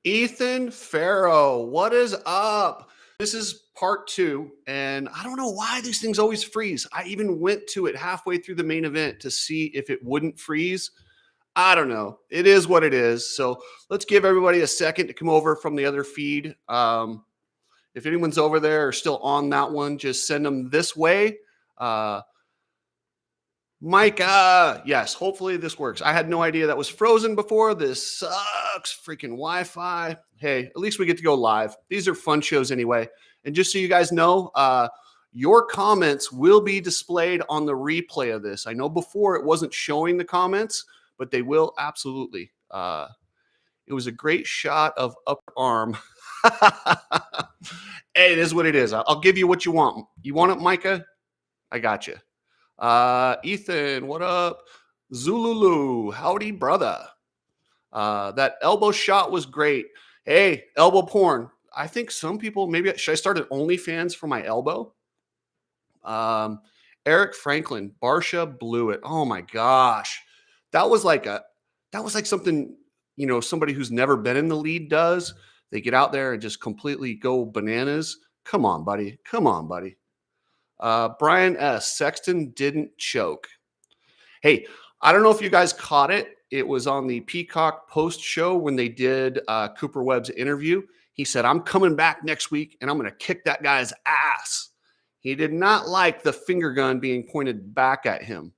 Ethan Farrow, what is up? This is part two, and I don't know why these things always freeze. I even went to it halfway through the main event to see if it wouldn't freeze. I don't know. It is what it is. So let's give everybody a second to come over from the other feed. If anyone's over there or still on that one, just send them this way. Mike, yes, hopefully this works. I had no idea that was frozen before. This sucks. Freaking Wi-Fi. Hey, at least we get to go live. These are fun shows anyway. And just so you guys know, your comments will be displayed on the replay of this. I know before it wasn't showing the comments, but they will absolutely. It was a great shot of upper arm. Hey, it is what it is. I'll give you what you want. You want it, Micah? I got you. Ethan, what up? Zululu, howdy, brother. That elbow shot was great. Hey, elbow porn. I think some people, maybe should I start an OnlyFans for my elbow? Eric Franklin, Barsha blew it. Oh my gosh. That was like something, somebody who's never been in the lead does. They get out there and just completely go bananas. Come on, buddy. Come on, buddy. Brian S. Sexton didn't choke. Hey, I don't know if you guys caught it. It was on the Peacock post show when they did Cooper Webb's interview. He said, I'm coming back next week and I'm going to kick that guy's ass. He did not like the finger gun being pointed back at him.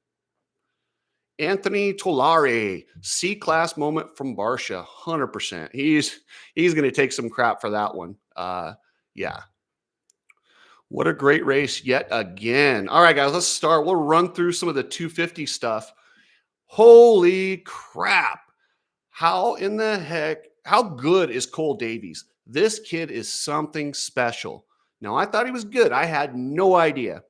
Anthony Tolari, C-class moment from Barsha, 100%. He's going to take some crap for that one. Yeah. What a great race yet again. All right, guys, let's start. We'll run through some of the 250 stuff. Holy crap. How in the heck, how good is Cole Davies? This kid is something special. Now, I thought he was good. I had no idea.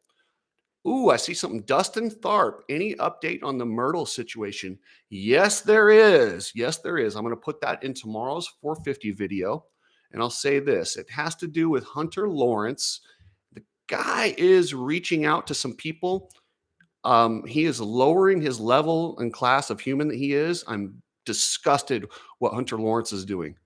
Ooh, I see something. Dustin Tharp, any update on the Myrtle situation? Yes, there is. Yes, there is. I'm going to put that in tomorrow's 450 video. And I'll say this. It has to do with Hunter Lawrence. The guy is reaching out to some people. He is lowering his level and class of human that he is. I'm disgusted what Hunter Lawrence is doing.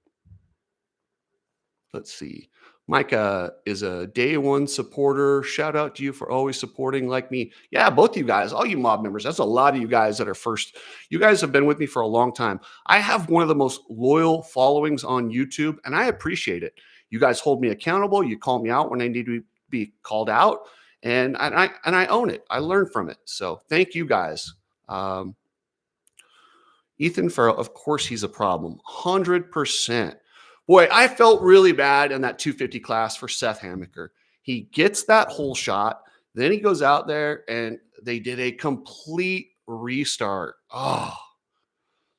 Let's see. Micah is a day one supporter. Shout out to you for always supporting like me. Yeah, both of you guys, all you mob members. That's a lot of you guys that are first. You guys have been with me for a long time. I have one of the most loyal followings on YouTube, and I appreciate it. You guys hold me accountable. You call me out when I need to be called out, and I own it. I learn from it. So thank you guys. Ethan Farrell, of course, he's a problem. 100%. Boy, I felt really bad in that 250 class for Seth Hamaker. He gets that whole shot. Then he goes out there and they did a complete restart. Oh,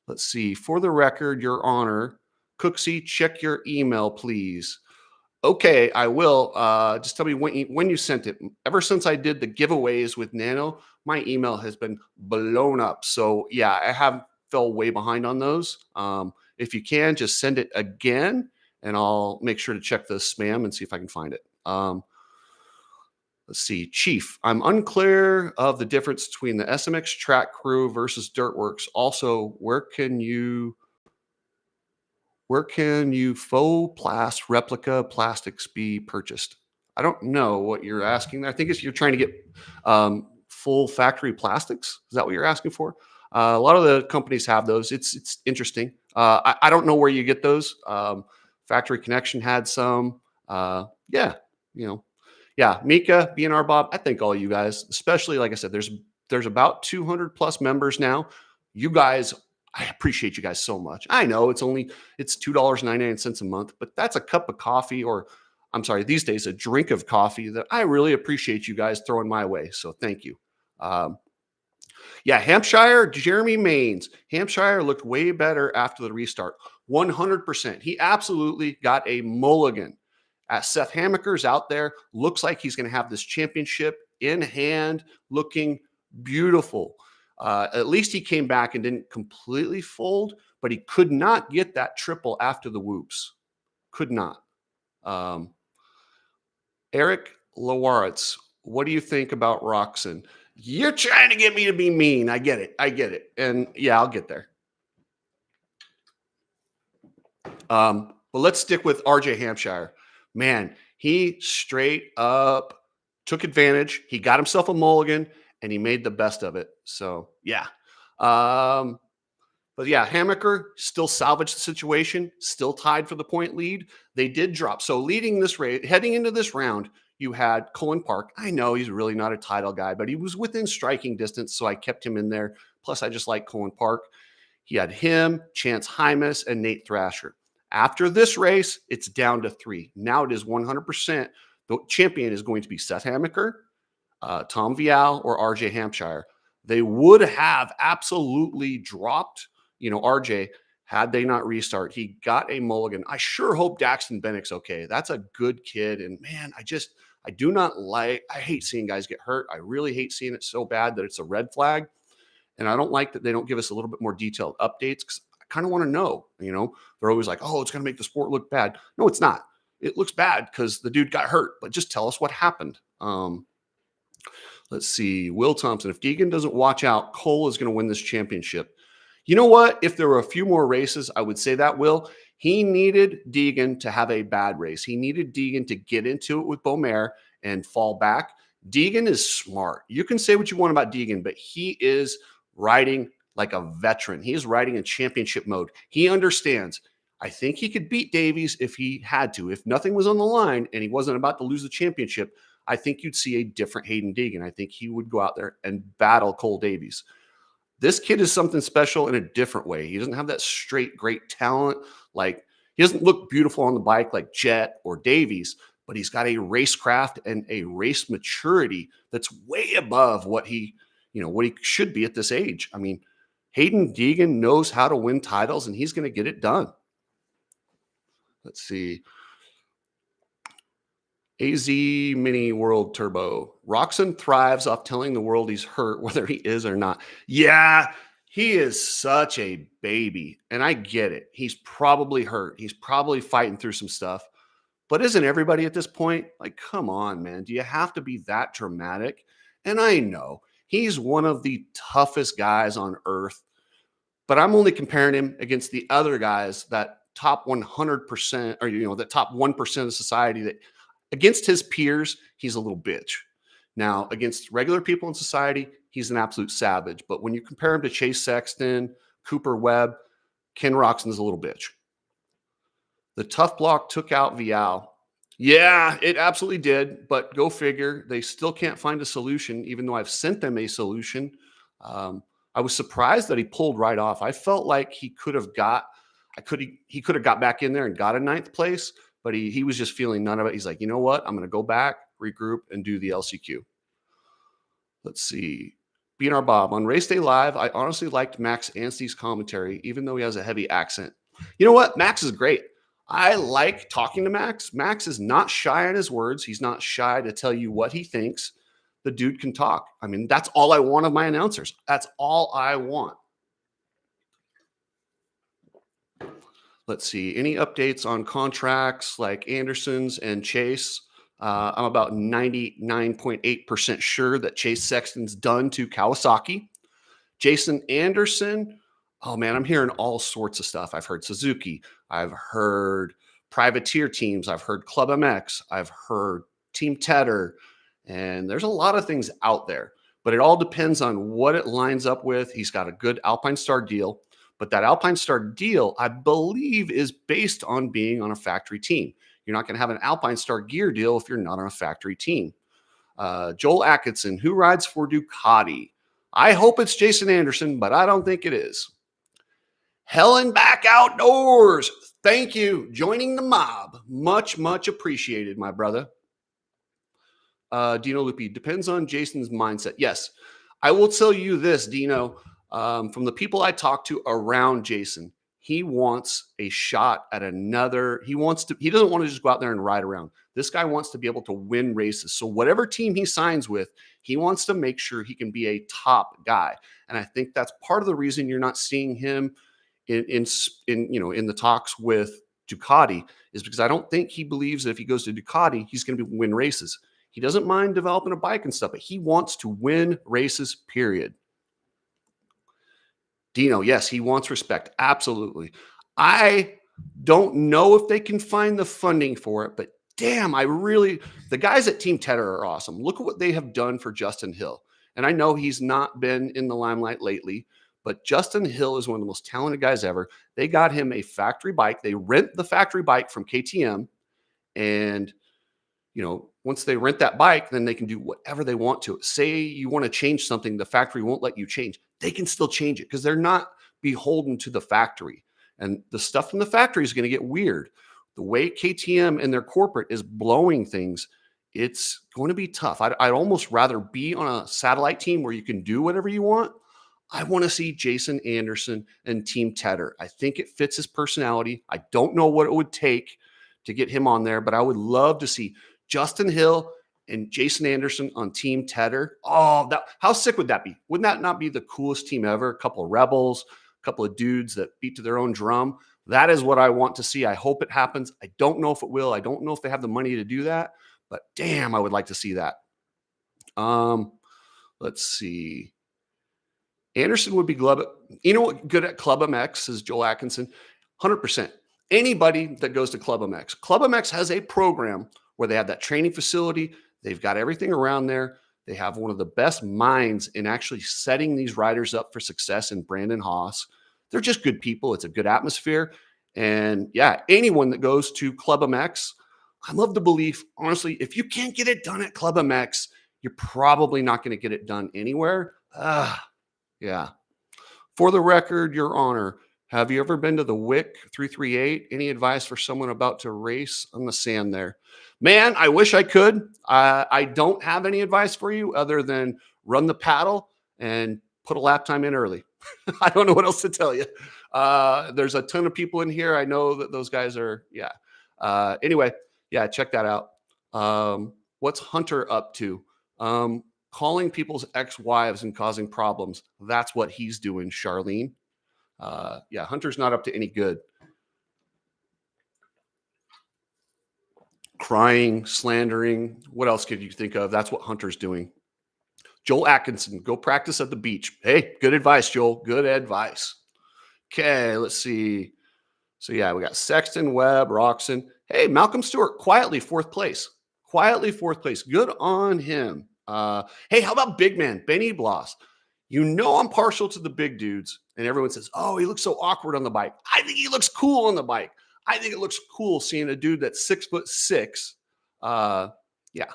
let's see. For the record, Your Honor, Cooksey, check your email, please. Okay, I will. Just tell me when you sent it. Ever since I did the giveaways with Nano, my email has been blown up. So yeah, I have fell way behind on those. If you can, just send it again, and I'll make sure to check the spam and see if I can find it. Let's see. Chief, I'm unclear of the difference between the SMX track crew versus Dirtworks. Also, where can you faux plast replica plastics be purchased? I don't know what you're asking. I think you're trying to get full factory plastics. Is that what you're asking for? A lot of the companies have those. It's interesting. I don't know where you get those. Factory Connection had some. Yeah. Mika, BNR Bob. I thank all you guys, especially like I said, there's about 200 plus members now. You guys, I appreciate you guys so much. I know it's $2.99 a month, but that's a cup of coffee, or I'm sorry, these days a drink of coffee that I really appreciate you guys throwing my way. So thank you. Yeah, Hampshire, Jeremy Maines. Hampshire looked way better after the restart. 100%. He absolutely got a mulligan. Seth Hamaker's out there. Looks like he's going to have this championship in hand, looking beautiful. At least he came back and didn't completely fold, but he could not get that triple after the whoops. Could not. Eric Lawaritz, what do you think about Roxon? You're trying to get me to be mean. I get it. And yeah, I'll get there. But let's stick with RJ Hampshire. Man, he straight up took advantage. He got himself a mulligan and he made the best of it. So, yeah. Um, but yeah, Hammaker still salvaged the situation, still tied for the point lead. They did drop. So, leading this race, heading into this round, you had Cullen Park. I know he's really not a title guy, but he was within striking distance. So, I kept him in there. Plus, I just like Cullen Park. He had him, Chance Hymas, and Nate Thrasher. After this race, it's down to 3. Now it is 100%. The champion is going to be Seth Hammaker, Tom Vial, or RJ Hampshire. They would have absolutely dropped, RJ had they not restart. He got a mulligan. I sure hope Daxton Bennick's okay. That's a good kid. And man, I do not like, I hate seeing guys get hurt. I really hate seeing it so bad that it's a red flag. And I don't like that they don't give us a little bit more detailed updates because I kind of want to know. They're always like, oh, it's going to make the sport look bad. No, it's not. It looks bad because the dude got hurt, but just tell us what happened. Let's see. Will Thompson, if Deegan doesn't watch out, Cole is going to win this championship. You know what? If there were a few more races, I would say that, Will. He needed Deegan to have a bad race. He needed Deegan to get into it with Beaumaire and fall back. Deegan is smart. You can say what you want about Deegan, but he is riding like a veteran. He is riding in championship mode. He understands. I think he could beat Davies if he had to. If nothing was on the line and he wasn't about to lose the championship, I think you'd see a different Hayden Deegan. I think he would go out there and battle Cole Davies. This kid is something special in a different way. He doesn't have that straight great talent. Like, he doesn't look beautiful on the bike like Jet or Davies, but he's got a racecraft and a race maturity that's way above what he should be at this age. I mean, Hayden Deegan knows how to win titles, and he's going to get it done. Let's see. AZ Mini World Turbo. Roczen thrives off telling the world he's hurt, whether he is or not. Yeah, he is such a baby, and I get it. He's probably hurt. He's probably fighting through some stuff. But isn't everybody at this point? Like, come on, man. Do you have to be that dramatic? And I know he's one of the toughest guys on earth, but I'm only comparing him against the other guys that top 100% or, the top 1% of society that against his peers, he's a little bitch. Now, against regular people in society, he's an absolute savage. But when you compare him to Chase Sexton, Cooper Webb, Ken Roczen's a little bitch. The tough block took out Vial. Yeah, it absolutely did. But go figure. They still can't find a solution, even though I've sent them a solution. I was surprised that he pulled right off. I felt like he could have got back in there and got a 9th place, but he was just feeling none of it. He's like, you know what? I'm going to go back, regroup, and do the LCQ. Let's see. BNR Bob, on Race Day Live, I honestly liked Max Anstey's commentary, even though he has a heavy accent. You know what? Max is great. I like talking to Max. Max is not shy on his words. He's not shy to tell you what he thinks. The dude can talk. I mean, that's all I want of my announcers. That's all I want. Let's see. Any updates on contracts like Anderson's and Chase? I'm about 99.8% sure that Chase Sexton's done to Kawasaki. Jason Anderson, oh man, I'm hearing all sorts of stuff. I've heard Suzuki. I've heard privateer teams. I've heard Club MX. I've heard Team Tedder. And there's a lot of things out there. But it all depends on what it lines up with. He's got a good Alpine Star deal. But that Alpine Star deal, I believe, is based on being on a factory team. You're not going to have an Alpine Star gear deal if you're not on a factory team. Joel Atkinson, who rides for Ducati? I hope it's Jason Anderson, but I don't think it is. Helen Back Outdoors. Thank you. Joining the mob. Much, much appreciated, my brother. Dino Lupi, depends on Jason's mindset. Yes, I will tell you this, Dino. From the people I talk to around Jason, he wants a shot at another. He doesn't want to just go out there and ride around. This guy wants to be able to win races. So whatever team he signs with, he wants to make sure he can be a top guy. And I think that's part of the reason you're not seeing him in the talks with Ducati, is because I don't think he believes that if he goes to Ducati, he's going to win races. He doesn't mind developing a bike and stuff, but he wants to win races, period. Dino, yes, he wants respect. Absolutely. I Don't know if they can find the funding for it, but damn, the guys at Team Tedder are awesome. Look at what they have done for Justin Hill. And I know he's not been in the limelight lately, but Justin Hill is one of the most talented guys ever. They got him a factory bike. They rent the factory bike from KTM. And, once they rent that bike, then they can do whatever they want to it. Say you want to change something, the factory won't let you change. They can still change it because they're not beholden to the factory. And the stuff from the factory is going to get weird. The way KTM and their corporate is blowing things, it's going to be tough. I'd almost rather be on a satellite team where you can do whatever you want. I want to see Jason Anderson and Team Tedder. I think it fits his personality. I don't know what it would take to get him on there, but I would love to see Justin Hill and Jason Anderson on Team Tedder. Oh, how sick would that be? Wouldn't that not be the coolest team ever? A couple of rebels, a couple of dudes that beat to their own drum. That is what I want to see. I hope it happens. I don't know if it will. I don't know if they have the money to do that, but damn, I would like to see that. Let's see. Anderson would be good at Club MX is Joel Atkinson. 100%. Anybody that goes to Club MX. Club MX has a program where they have that training facility. They've got everything around there. They have one of the best minds in actually setting these riders up for success in Brandon Haas. They're just good people. It's a good atmosphere. And yeah, anyone that goes to Club MX, I love the belief, honestly, if you can't get it done at Club MX, you're probably not going to get it done anywhere. Yeah. For the record, Your Honor, have you ever been to the WIC 338? Any advice for someone about to race on the sand there? Man, I wish I could. I don't have any advice for you other than run the paddle and put a lap time in early. I don't know what else to tell you. There's a ton of people in here. I know that those guys are, yeah. Anyway, yeah, check that out. What's Hunter up to? Calling people's ex-wives and causing problems. That's what he's doing, Charlene. Yeah, Hunter's not up to any good. Crying, slandering. What else could you think of? That's what Hunter's doing. Joel Atkinson, go practice at the beach. Hey, good advice, Joel. Good advice. Okay, let's see. So, yeah, we got Sexton, Webb, Roxon. Hey, Malcolm Stewart, quietly fourth place. Quietly fourth place. Good on him. Hey, how about big man, Benny Bloss? I'm partial to the big dudes, and everyone says, oh, he looks so awkward on the bike. I think he looks cool on the bike. I think it looks cool seeing a dude that's 6'6". Yeah.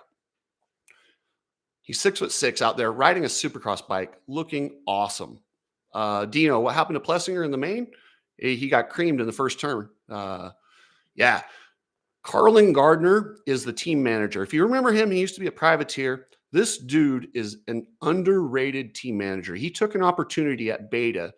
He's 6'6" out there riding a supercross bike, looking awesome. Dino, what happened to Plessinger in the main? He got creamed in the first turn. Yeah. Carlin Gardner is the team manager. If you remember him, he used to be a privateer. This dude is an underrated team manager. He took an opportunity at Beta,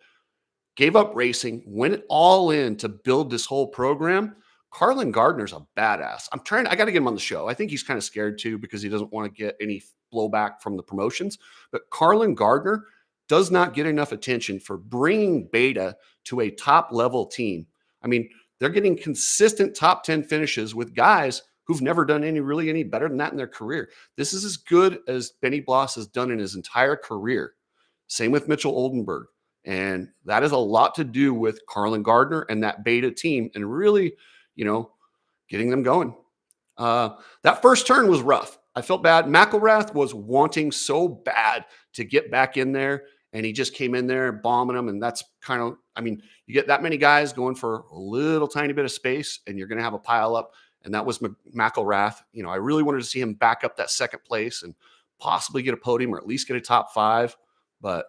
gave up racing, went all in to build this whole program. Carlin Gardner's a badass. I got to get him on the show. I think he's kind of scared too because he doesn't want to get any blowback from the promotions. But Carlin Gardner does not get enough attention for bringing Beta to a top level team. I mean, they're getting consistent top 10 finishes with guys who've never done any better than that in their career. This is as good as Benny Bloss has done in his entire career. Same with Mitchell Oldenburg. And that is a lot to do with Carlin Gardner and that Beta team and really, getting them going. That first turn was rough. I felt bad. McElrath was wanting so bad to get back in there, and he just came in there bombing them. And that's you get that many guys going for a little tiny bit of space, and you're going to have a pile up. And that was McElrath. I really wanted to see him back up that second place and possibly get a podium or at least get a top 5. But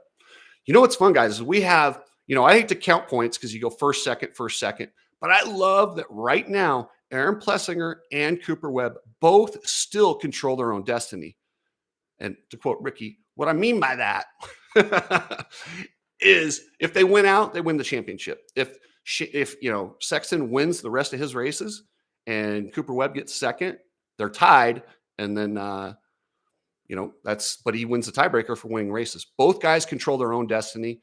what's fun, guys, is we have, I hate to count points because you go first, second. But I love that right now, Aaron Plessinger and Cooper Webb both still control their own destiny. And to quote Ricky, what I mean by that is if they win out, they win the championship. If Sexton wins the rest of his races and Cooper Webb gets second, they're tied. And then, but he wins the tiebreaker for winning races. Both guys control their own destiny.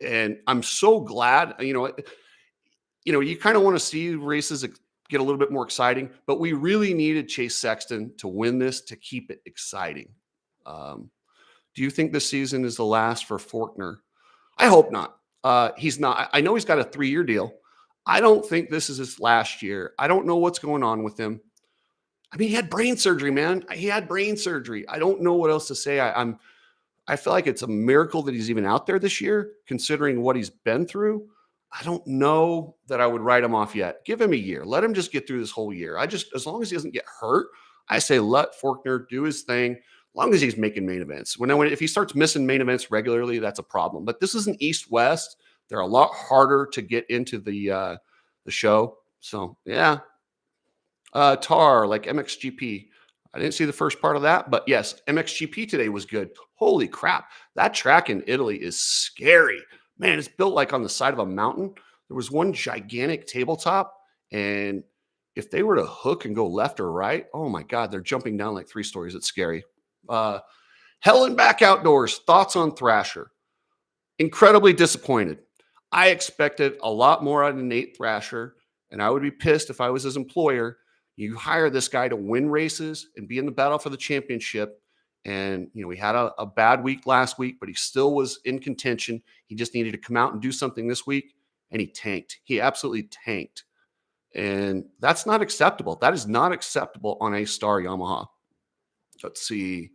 And I'm so glad, you kind of want to see races get a little bit more exciting, but we really needed Chase Sexton to win this to keep it exciting. Do you think this season is the last for Forkner? I hope not. He's not. I know he's got a 3-year deal. I don't think this is his last year. I don't know what's going on with him. I mean, he had brain surgery, man. He had brain surgery. I don't know what else to say. I feel like it's a miracle that he's even out there this year, considering what he's been through. I don't know that I would write him off yet. Give him a year. Let him just get through this whole year. As long as he doesn't get hurt, I say let Forkner do his thing. As long as he's making main events. If he starts missing main events regularly, that's a problem. But this is an East West. They're a lot harder to get into the show. So yeah, Tar like MXGP. I didn't see the first part of that, but yes, MXGP today was good. Holy crap. That track in Italy is scary. Man, it's built like on the side of a mountain. There was one gigantic tabletop, and if they were to hook and go left or right, oh my God, they're jumping down like 3 stories. It's scary. Hell and Back Outdoors. Thoughts on Thrasher? Incredibly disappointed. I expected a lot more out of Nate Thrasher, and I would be pissed if I was his employer. You hire this guy to win races and be in the battle for the championship. And, he had a bad week last week, but he still was in contention. He just needed to come out and do something this week, and he tanked. He absolutely tanked. And that's not acceptable. That is not acceptable on a star Yamaha. Let's see.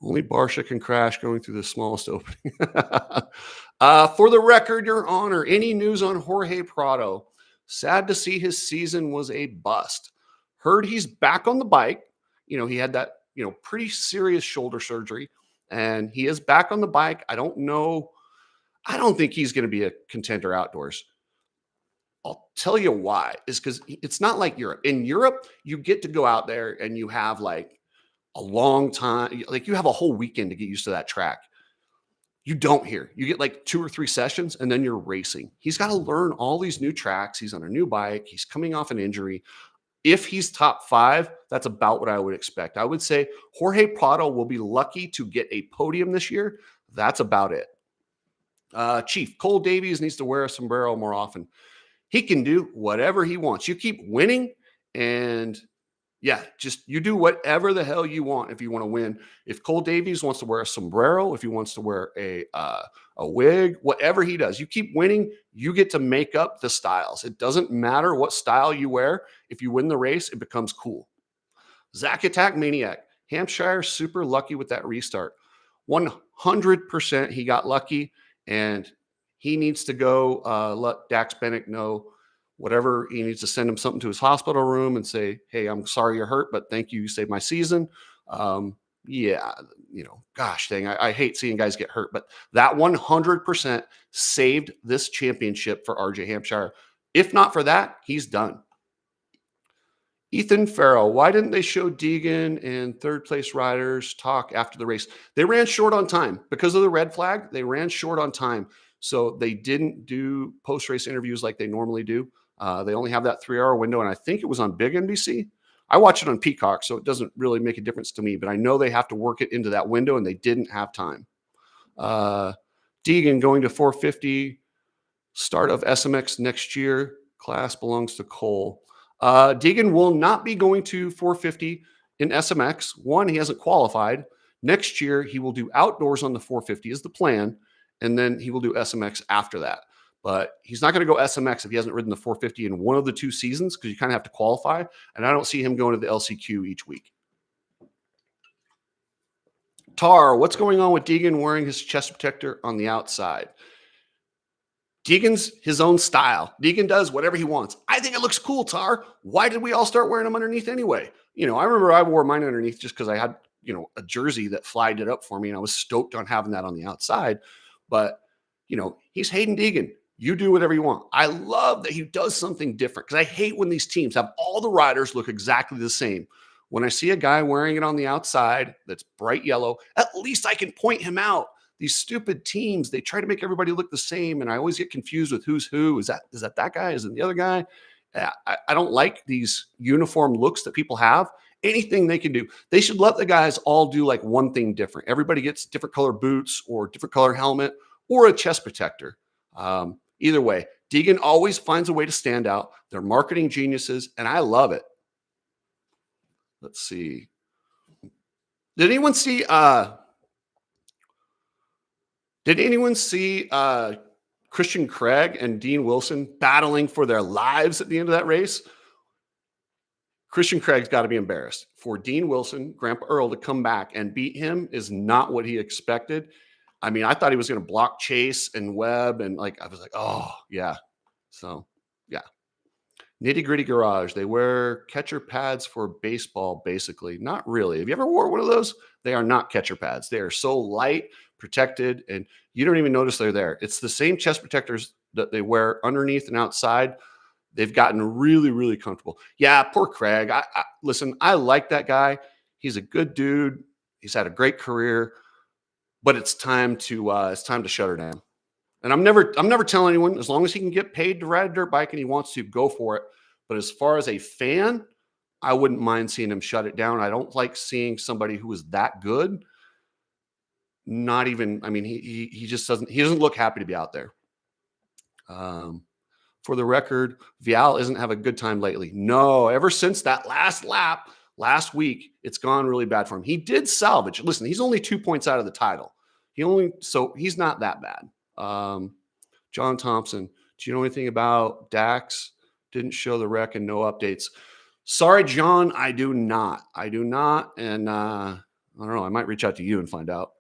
Only Barcia can crash going through the smallest opening. For the record, Your Honor, any news on Jorge Prado? Sad to see his season was a bust. Heard he's back on the bike. He had that, pretty serious shoulder surgery, and he is back on the bike. I don't know. I don't think he's going to be a contender outdoors. I'll tell you why. Is because it's not like Europe. In Europe, you get to go out there and you have like a long time. Like you have a whole weekend to get used to that track. You don't here. You get like 2 or 3 sessions and then you're racing. He's got to learn all these new tracks. He's on a new bike. He's coming off an injury. If he's top 5, that's about what I would expect. I would say Jorge Prado will be lucky to get a podium this year. That's about it. Chief, Cole Davies needs to wear a sombrero more often. He can do whatever he wants. You keep winning, and yeah, just you do whatever the hell you want if you want to win. If Cole Davies wants to wear a sombrero, if he wants to wear a wig, whatever he does, you keep winning, you get to make up the styles. It doesn't matter what style you wear. If you win the race, it becomes cool. Zach Attack Maniac. Hampshire super lucky with that restart. 100% he got lucky, and he needs to go let Dax Bennick know whatever. He needs to send him something to his hospital room and say, hey, I'm sorry you're hurt, but thank you. You saved my season. Yeah, gosh dang, I hate seeing guys get hurt, but that 100% saved this championship for RJ Hampshire. If not for that, he's done. Ethan Farrell, why didn't they show Deegan and third place riders talk after the race? They ran short on time because of the red flag. They ran short on time. So they didn't do post-race interviews like they normally do. They only have that 3-hour window, and I think it was on Big NBC. I watch it on Peacock, so it doesn't really make a difference to me, but I know they have to work it into that window, and they didn't have time. Deegan going to 450, start of SMX next year. Class belongs to Cole. Deegan will not be going to 450 in SMX. One, he hasn't qualified. Next year, he will do outdoors on the 450 is the plan, and then he will do SMX after that. But he's not going to go SMX if he hasn't ridden the 450 in one of the 2 seasons because you kind of have to qualify, and I don't see him going to the LCQ each week. Tar, what's going on with Deegan wearing his chest protector on the outside? Deegan's his own style. Deegan does whatever he wants. I think it looks cool, Tar. Why did we all start wearing them underneath anyway? I remember I wore mine underneath just because I had, a jersey that flied it up for me, and I was stoked on having that on the outside. But, he's Hayden Deegan. You do whatever you want. I love that he does something different because I hate when these teams have all the riders look exactly the same. When I see a guy wearing it on the outside that's bright yellow, at least I can point him out. These stupid teams, they try to make everybody look the same, and I always get confused with who's who. Is that guy? Is it the other guy? I don't like these uniform looks that people have. Anything they can do. They should let the guys all do like one thing different. Everybody gets different color boots or different color helmet or a chest protector. Either way, Deegan always finds a way to stand out. They're marketing geniuses, and I love it. Let's see. Did anyone see Christian Craig and Dean Wilson battling for their lives at the end of that race. Christian Craig's got to be embarrassed. For Dean Wilson, Grandpa Earl, to come back and beat him is not what he expected. I mean, I thought he was going to block Chase and Webb, and like I was like, oh yeah. So yeah. Nitty Gritty Garage. They wear catcher pads for baseball, basically. Not really. Have you ever wore one of those? They are not catcher pads. They are so light, protected, and you don't even notice they're there. It's the same chest protectors that they wear underneath and outside. They've gotten really, really comfortable. Yeah, poor Craig. Listen, I like that guy. He's a good dude. He's had a great career, but it's time to shut her down. And I'm never telling anyone, as long as he can get paid to ride a dirt bike and he wants to, go for it. But as far as a fan, I wouldn't mind seeing him shut it down. I don't like seeing somebody who is that good. Not even, I mean, he just doesn't look happy to be out there. For the record, Vial isn't having a good time lately. No, ever since that last lap last week, it's gone really bad for him. He did salvage. Listen, he's only 2 points out of the title. So he's not that bad. John Thompson, do you know anything about Dax? Didn't show the wreck and no updates. Sorry, John, I do not. And I don't know. I might reach out to you and find out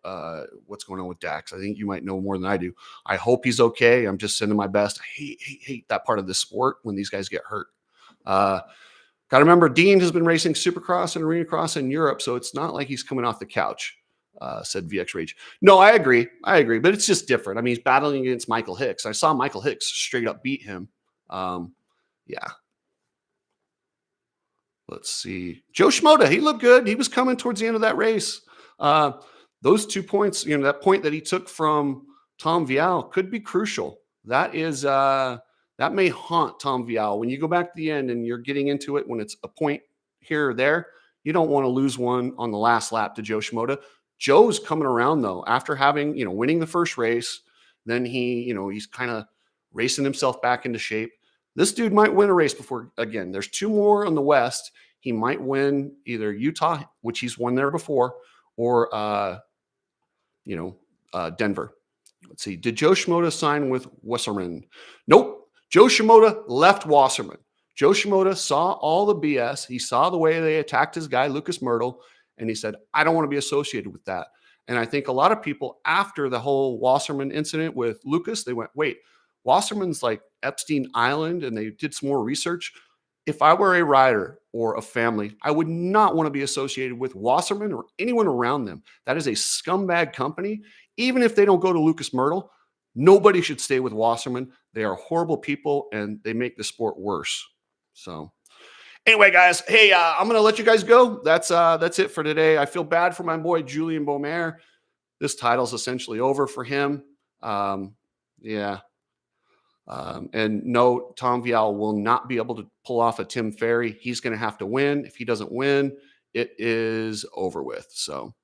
what's going on with Dax. I think you might know more than I do. I hope he's okay. I'm just sending my best. I hate that part of this sport when these guys get hurt. Got to remember, Dean has been racing Supercross and Arena Cross in Europe, so it's not like he's coming off the couch, said VX Rage. No, I agree, but it's just different. I mean, he's battling against Michael Hicks. I saw Michael Hicks straight up beat him. Yeah. Let's see. Joe Schmoda, he looked good. He was coming towards the end of that race. Those 2 points, that point that he took from Tom Vial could be crucial. That may haunt Tom Vial. When you go back to the end and you're getting into it, when it's a point here or there, you don't want to lose one on the last lap to Joe Schmoda. Joe's coming around, though, after having, winning the first race. Then he's kind of racing himself back into shape. This dude might win a race before, again, there's 2 more on the West. He might win either Utah, which he's won there before, or, Denver. Let's see. Did Joe Schmoda sign with Wasserman? Nope. Joe Schmoda left Wasserman. Joe Schmoda saw all the BS. He saw the way they attacked his guy, Lucas Myrtle, and he said, I don't want to be associated with that. And I think a lot of people, after the whole Wasserman incident with Lucas, they went, wait, Wasserman's like Epstein Island, and they did some more research. If I were a rider or a family, I would not want to be associated with Wasserman or anyone around them. That is a scumbag company. Even if they don't go to Lucas Myrtle, nobody should stay with Wasserman. They are horrible people, and they make the sport worse. So anyway, guys, hey, I'm going to let you guys go. That's it for today. I feel bad for my boy, Julien Beaumer. This title's essentially over for him. Yeah. And no, Tom Vial will not be able to pull off a Tim Ferry. He's going to have to win. If he doesn't win, it is over with. So,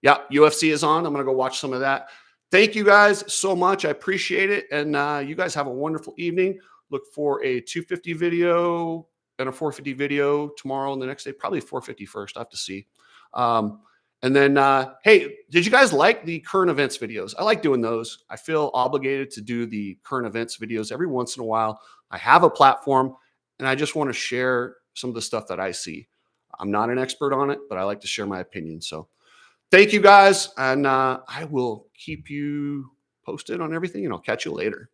yeah, UFC is on. I'm going to go watch some of that. Thank you guys so much. I appreciate it. And you guys have a wonderful evening. Look for a 250 video and a 450 video tomorrow and the next day. Probably 450 first. I have to see. And then, hey, did you guys like the current events videos? I like doing those. I feel obligated to do the current events videos every once in a while. I have a platform, and I just want to share some of the stuff that I see. I'm not an expert on it, but I like to share my opinion. So thank you, guys, and I will keep you posted on everything, and I'll catch you later.